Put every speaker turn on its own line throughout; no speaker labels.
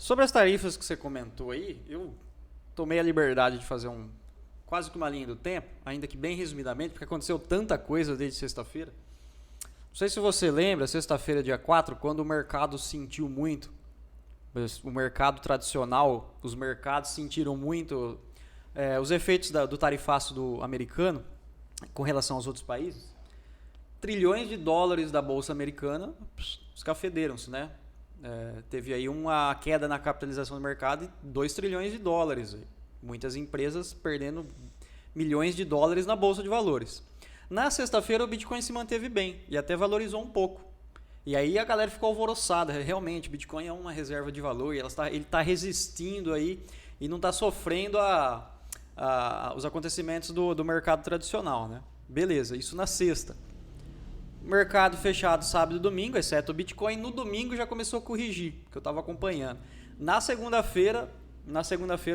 Sobre as tarifas que você comentou aí, eu tomei a liberdade de fazer quase que uma linha do tempo, ainda que bem resumidamente, porque aconteceu tanta coisa desde sexta-feira. Não sei se você lembra, sexta-feira, dia 4, quando o mercado sentiu muito, o mercado tradicional, os mercados sentiram muito os efeitos do tarifaço do americano com relação aos outros países. Trilhões de dólares da Bolsa Americana escafederam-se, né? Teve aí uma queda na capitalização do mercado de 2 trilhões de dólares. Muitas empresas perdendo milhões de dólares na Bolsa de Valores. Na sexta-feira o Bitcoin se manteve bem e até valorizou um pouco. E aí a galera ficou alvoroçada. Realmente, o Bitcoin é uma reserva de valor e ele está resistindo aí e não está sofrendo os acontecimentos do mercado tradicional, né? Beleza, isso na sexta. Mercado fechado sábado e domingo, exceto o Bitcoin. No domingo já começou a corrigir, que eu estava acompanhando. Na segunda-feira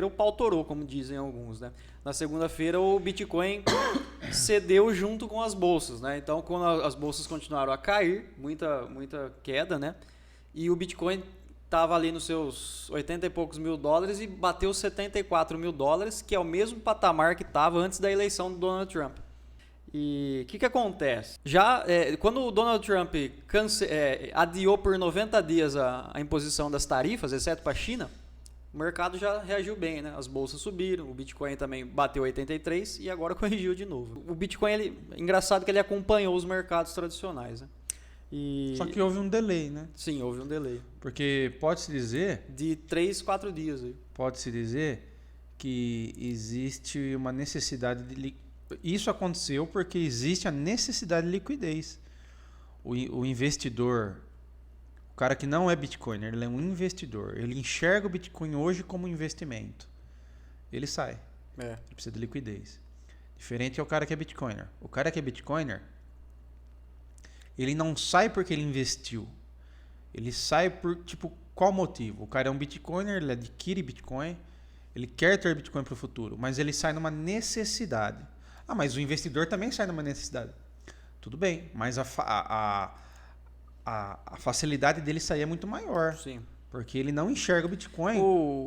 o pau torou, como dizem alguns, né? Na segunda-feira o Bitcoin cedeu junto com as bolsas, né? Então, quando as bolsas continuaram a cair, muita queda, né? E o Bitcoin estava ali nos seus 80 e poucos mil dólares e bateu 74 mil dólares, que é o mesmo patamar que estava antes da eleição do Donald Trump. E o que acontece? Quando o Donald Trump adiou por 90 dias a imposição das tarifas, exceto para a China, o mercado já reagiu bem, né? As bolsas subiram, o Bitcoin também bateu 83 e agora corrigiu de novo. O Bitcoin, engraçado que ele acompanhou os mercados tradicionais, né?
Só que houve um delay, né?
Sim, houve um delay.
Porque pode-se dizer...
De 3, 4 dias.
Pode-se dizer que existe uma necessidade de... Isso aconteceu porque existe a necessidade de liquidez. O investidor, o cara que não é Bitcoiner, ele é um investidor. Ele enxerga o Bitcoin hoje como investimento. Ele sai. Ele precisa de liquidez. Diferente é o cara que é Bitcoiner. O cara que é Bitcoiner, ele não sai porque ele investiu. Ele sai por, qual motivo? O cara é um Bitcoiner, ele adquire Bitcoin, ele quer ter Bitcoin para o futuro, mas ele sai numa necessidade. Ah, mas o investidor também sai numa necessidade. Tudo bem, mas a facilidade dele sair é muito maior.
Sim.
Porque ele não enxerga o Bitcoin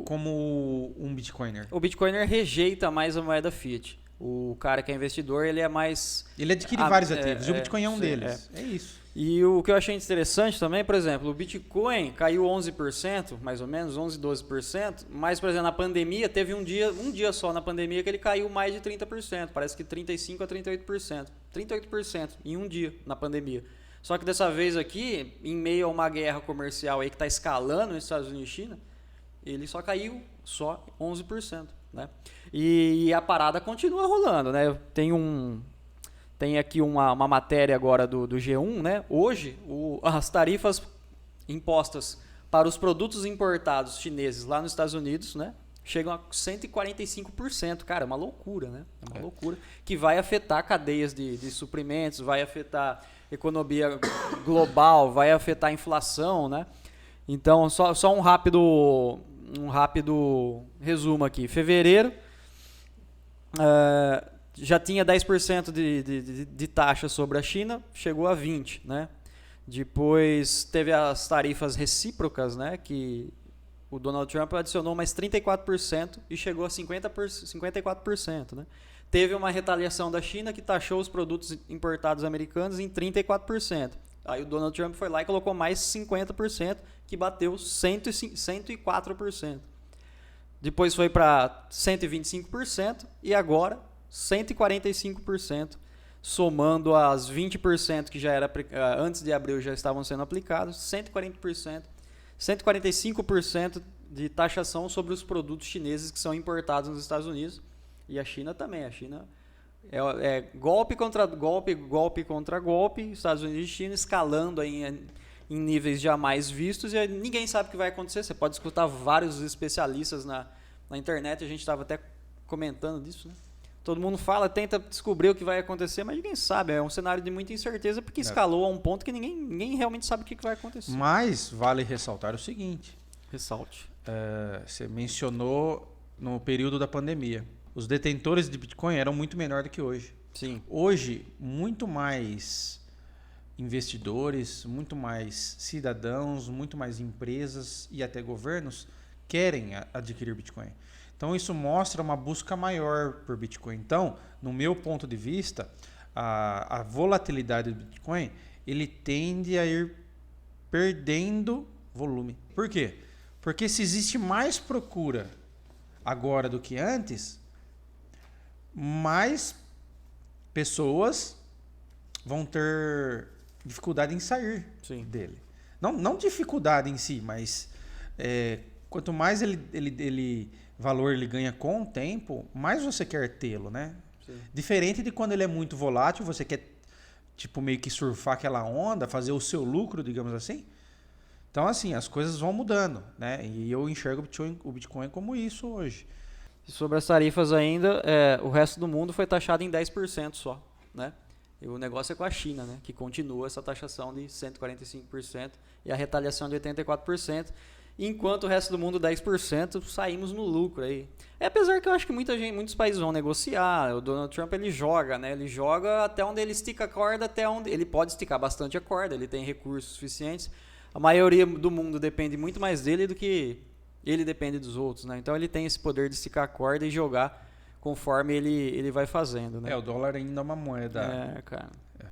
como um Bitcoiner.
O Bitcoiner rejeita mais a moeda fiat. O cara que é investidor, ele é mais...
Ele adquire vários ativos, e o Bitcoin é um deles. É isso.
E o que eu achei interessante também, por exemplo, o Bitcoin caiu 11%, mais ou menos, 11%, 12%, mas, por exemplo, na pandemia, teve um dia só na pandemia que ele caiu mais de 30%, parece que 35% a 38%. 38% em um dia na pandemia. Só que dessa vez aqui, em meio a uma guerra comercial aí que está escalando nos Estados Unidos e China, ele só caiu 11%. Né? E a parada continua rolando, né? Tem aqui uma matéria agora do G1, né? Hoje, as tarifas impostas para os produtos importados chineses lá nos Estados Unidos, né? Chegam a 145%. Cara, é uma loucura, né? É uma loucura que vai afetar cadeias de suprimentos, vai afetar economia global, vai afetar a inflação, né? Então, só um rápido resumo aqui. Fevereiro já tinha 10% de taxa sobre a China, chegou a 20%, né? Depois teve as tarifas recíprocas, né? Que o Donald Trump adicionou mais 34% e chegou a 54%, né? Teve uma retaliação da China que taxou os produtos importados americanos em 34%. Aí o Donald Trump foi lá e colocou mais 50%, que bateu 104%. Depois foi para 125% e agora 145%, somando as 20% que já era antes de abril já estavam sendo aplicados, 140%, 145% de taxação sobre os produtos chineses que são importados nos Estados Unidos e a China também. A China é golpe contra golpe, golpe contra golpe, Estados Unidos e China escalando aí em níveis jamais vistos e ninguém sabe o que vai acontecer. Você pode escutar vários especialistas na internet, a gente estava até comentando disso, né? Todo mundo fala, tenta descobrir o que vai acontecer, mas ninguém sabe. É um cenário de muita incerteza porque escalou a um ponto que ninguém realmente sabe o que vai acontecer.
Mas vale ressaltar o seguinte.
Ressalte.
Você mencionou no período da pandemia. Os detentores de Bitcoin eram muito menor do que hoje.
Sim.
Hoje, muito mais investidores, muito mais cidadãos, muito mais empresas e até governos querem adquirir Bitcoin. Então isso mostra uma busca maior por Bitcoin. Então, no meu ponto de vista, a volatilidade do Bitcoin, ele tende a ir perdendo volume. Por quê? Porque se existe mais procura agora do que antes, mais pessoas vão ter dificuldade em sair dele. Não dificuldade em si, mas quanto mais valor ele ganha com o tempo, mais você quer tê-lo, né? Sim. Diferente de quando ele é muito volátil, você quer tipo meio que surfar aquela onda, fazer o seu lucro, digamos assim. Então, assim, as coisas vão mudando, né? E eu enxergo o Bitcoin como isso hoje.
E sobre as tarifas ainda, o resto do mundo foi taxado em 10% só, né? E o negócio é com a China, né? Que continua essa taxação de 145% e a retaliação de 84%, enquanto o resto do mundo 10%, saímos no lucro aí. Apesar que eu acho que muitos países vão negociar, o Donald Trump ele joga, né? Ele joga até onde ele estica a corda, até onde ele pode esticar bastante a corda, ele tem recursos suficientes. A maioria do mundo depende muito mais dele do que ele depende dos outros, né? Então ele tem esse poder de esticar a corda e jogar conforme ele vai fazendo, né?
O dólar ainda é uma moeda
cara.